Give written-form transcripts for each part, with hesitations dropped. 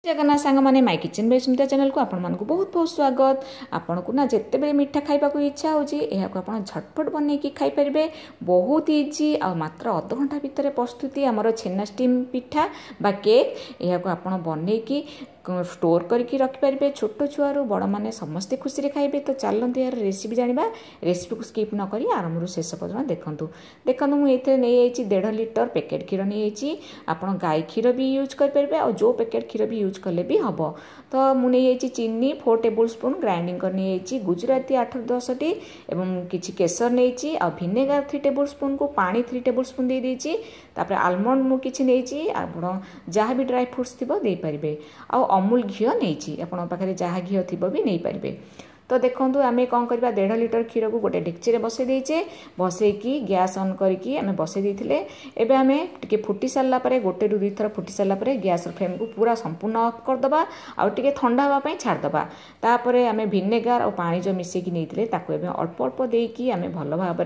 जगन्नाथ सांग मैंने my kitchen by Sumita channel को आपण मानक बहुत बहुत स्वागत। आपन को ना जिते बड़े मीठा खाइबा को इच्छा होची एहा को आपण झटपट बनै की खाइ परिबे। बहुत इजी आ मात्र आधा घंटा भितर प्रस्तुति हमर छेना स्टीम पिठा बा केक। एहा को आपण बनै की स्टोर करके रखिपारे। छोट छुआ रू बड़ मैंने समस्ते खुशी रे खाइबे। तो चलते यार रेसिपी जाना। रेसिपी को स्किप न करी आरंभ शेष पर्यटन देखूँ देखो मुझे नहीं 1.5 लिटर पैकेट क्षीर नहीं। आपड़ गाय क्षीर भी यूज करेंगे और जो पैकेट क्षीर भी यूज कले भी हम। तो मुझे चीनी 4 टेबल स्पून ग्राइंडिंग कर नहीं गुजराती 8-10 टी एवं किसी केसर नहीं आ भिनेगार 3 टेबल स्पून को पानी 3 टेबल स्पून दे देछि। तापर आलमंड मु किछि नहीं आप जहाँ भी ड्राई फ्रुट्स थी दे पारे। आ अमूल घी नहीं आपन पाखे जहाँ घी थी भी नहीं पारे। तो देखो आम कौन करवा 1.5 लिटर क्षीर को गोटे डेक्ची बसई देचे बसईकी गैस ऑन करके आम बसई देथिले। एबे आम टिके फुटी सारा 1 ରୁ 2 थर फुटी सारा गैस फ्लेम को पूरा संपूर्ण ऑफ करदबा आउ टिके ठंडा होगा छाड़दबा। तापरे आम भिनेगार और पानी जो मिसेकी नहीं ताको एबे अल्प अल्प देकी आम भल भाव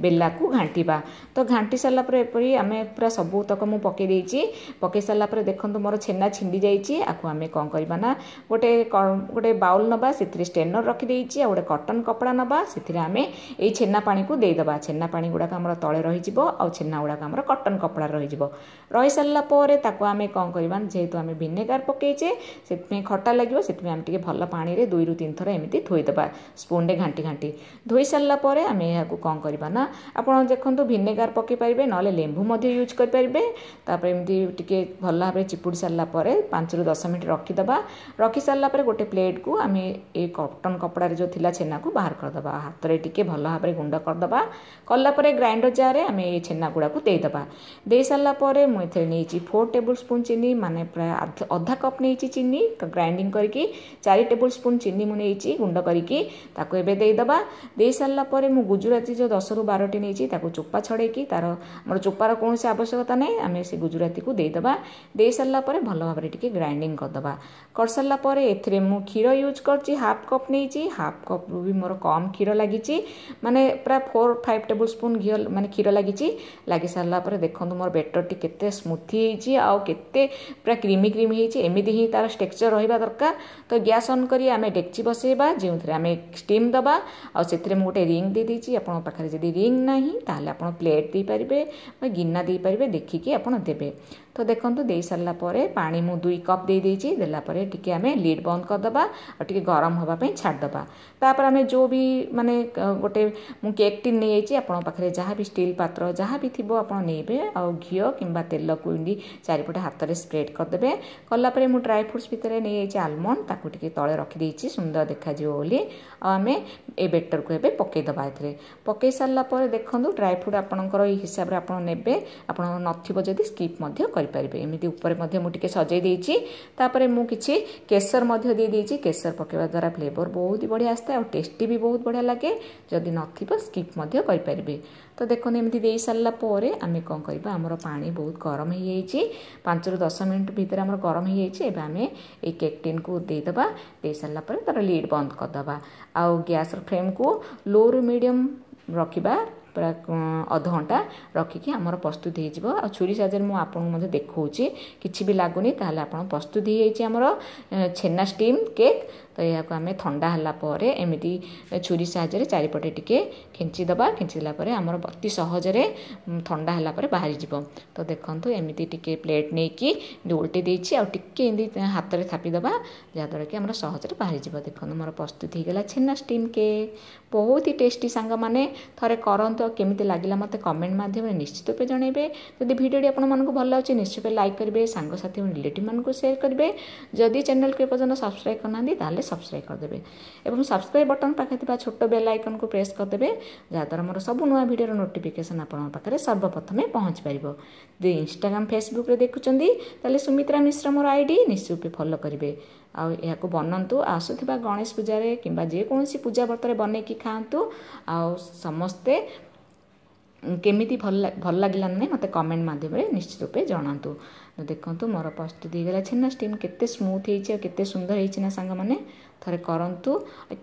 बेला को घांटिबा। तो घांटी सारा एपरी आम पूरा सबू तक मु पकई देछि। पकई सारा देखो मोर छेना छिंडी जाइए। आपको आम कौन करवा ना गोटे बाउल नबा से स्टेनर रख गोटे कटन कपड़ा नबा से आम ये छेना पानी को देदबा। छेना पानी गुड़ाक आम तले रही आ छेना गुड़ाक आम कटन कपड़ा रही सारापर ताको आम कौन करवा जेहेतु आम भिनेगार पकईचे से खटा लगे से आम टे भल पानी 2 ରୁ 3 थर एमती थोईदबा स्पून रे घांटी घांटी धोई सारापर आम यहाँ कौन करवा ना आपड़ देखो भिनेगार पकई पारे ना लेंबू यूज करेंगे। तापर एमती टे भल भाव चिपुड़ी सारापर 5 ରୁ 10 मिनट रखीदबा। रखी सारापर गोटे प्लेट को आम ये कटन कपड़ा जो थिला छेना को बाहर करदबा। हाथ रे टिके भल भाव गुंड करदबा। कलापर ग्राइंडर जार आम ये छेना गुड़ा को देदबा। दे सारापर मुझे नहीं 4 टेबल स्पून चीनी माने प्राय आधा कप नहीं चीनी ग्राइंडिंग करके 4 टेबल स्पून चीनी मुझे गुंड करके ताको एबे देदबा। दे सारापर मु गुजराती जो 10 ରୁ 12 टी नहीं ताको चोपा छड़ेकी तार मोर चोपार कौन से आवश्यकता नहीं आम से गुजराती को देदबा। दे सारापर भल भाव टिके ग्राइंडिंग करदबा। कर सारापर एथिरे मु क्षीर यूज करछि हाफ कप नहीं हाफ कप रू भी मोर कम क्षीर लगी माने प्राय 4-5 टेबल स्पून घी माने क्षीर लगी सारापर देखो मोर बेटर टी केते स्मूथी होइछि आ केते पूरा क्रीमी क्रीमी होइछि एमिति ही तार टेक्सचर रहिबा दरकार। तो गैस ऑन करी आमे डेक्ची बसेबा जो आमे स्टीम दबा आ सेथिरे मु गोटे रिंग दे देछि। आपन पाखरे जदी रिंग नाही ताले आपन प्लेट दे पारिबे बा गिन्ना दे पारिबे देखिकी आपन देबे। तो देखो दे सारा पानी मु 2 कप दे देछि देलापर टिके आमे लीड बंद करदबा और टिके गरम होबा पई छाड़दबा। तापर आमे जो भी माने गोटे मु केक टिन नहीं जाइए आपन पाखरे जहाँ भी स्टील पात्र जहाँ भी थिबो आपन नेबे आ घी किंबा तेल को इंडी चारिपटे हाथ रे स्प्रेड करदेबे। कलापर मु ड्राई फ्रुट्स भितर नहीं जाइए आलमंड ताको टिके तळे रखि देछि सुंदर देखा जिवो बोली आमे ए बेटर को एबे पकई दबा। एथरे पकई सारला पर देखंतु ड्राई फ्रूट आपनकर ई हिसाब रे आपन नेबे आपन नथिबो जदी स्किप मध्य करिपारिबे। एमिति ऊपर मध्य मु टिके सजै देछि। तापर मु किछि केसर मध्य दे देछि। केसर पकेवा द्वारा फ्लेवर बहुत ही बढ़िया आस्ता और टेस्टी भी बहुत बढ़िया लगे। जदि नथिबो स्किप मध्य करिपारिबे। तो देखो एमती दे सारा पर आम कौन करवा आमर पानी बहुत गरम हो जाइए 5 ରୁ 10 मिनट भितर आमर गरम हो जाइए। एबे आम ये केक टिन को देदबा। दे सारा पर तार लीड बंद करदबा आउ गैस फ्लेम को लो रु मीडियम रखिबा प्राय अध घंटा रखिकी आमर प्रस्तुत हो छुरी साजर मु आपन देखौछि किछि भी लागुनी ताहले आपन प्रस्तुत हो जाइए आमर छेना स्टीम केक। तो यह आम ठंडा है एमती छुरी साहाଯ୍ୟରେ चारिपटे टिके खिंचीदबा। खिंचीदेला आमर अति सहजरे ठंडा है बाहर जीव। तो देखो एमती टिके प्लेट नहीं कि उल्टे देछि आ टिके एमती हाथ में थापिदबा जहाँद्वारा कि आमर सहजरे बाहर जीव। देखो मोर प्रस्तुत होगला छेना स्टीम केक बहुत ही टेस्टी। सांग माने थरे करंतु केमिति लागिला मते कमेंट माध्यम निश्चित रूपे जनइबे। जदि वीडियोटी आपन मानको भल लागछि निश्चित लाइक करिवे सांग साथी और रिलेटिव मानको शेयर करिवे। जदि चैनल को एपर्यंत सब्सक्राइब करनांदी ताले सब्सक्राइब करदेबे एवं सब्सक्राइब बटन पाखे थिबा छोट बेल आइकन को प्रेस करदेबे जहाँद्वारा मोर सब नुआ वीडियो नोटिफिकेशन आपन पाखे सर्वप्रथमे पहुँच पारिबो। जे इंस्टाग्राम फेसबुक रे देखुचंदी ताले सुमित्रा मिश्रा मोर आईडी निश्चित रूपे फॉलो करिवे। आ यहाँ बनंतु आसुथिबा गणेश पूजा रे किंबा जे कोनसी पूजा व्रत रे बनेकी खांतु आ समस्ते केमिति भल लगिला नहीं मते कमेंट माध्यम निश्चित रूपे जनातु। देखो मोर प्रस्तुत होगला छेना स्टीम केते स्मूथ होइछि केते सुंदर होइछि ना सांग माने। ଥରେ କରନ୍ତୁ।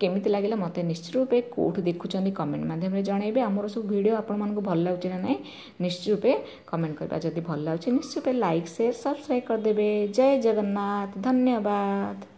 କେମିତି ଲାଗିଲା ମୋତେ ନିଶ୍ଚିତ ରୂପେ କେଉଁଠୁ ଦେଖୁଛନ୍ତି କମେଣ୍ଟ ମାଧ୍ୟମରେ ଜଣାଇବେ। ଆମର ସବୁ ଭିଡ଼ିଓ ଆପଣମାନଙ୍କୁ ଭଲ ଲାଗୁଛି ନା ନାହିଁ ନିଶ୍ଚିତ ରୂପେ କମେଣ୍ଟ କରିବା। ଯଦି ଭଲ ଲାଗୁଛି ନିଶ୍ଚିତ ରୂପେ ଲାଇକ୍ ସେୟାର ସବସ୍କ୍ରାଇବ୍ କରିଦେବେ। ଜୟ ଜଗନ୍ନାଥ, ଧନ୍ୟବାଦ।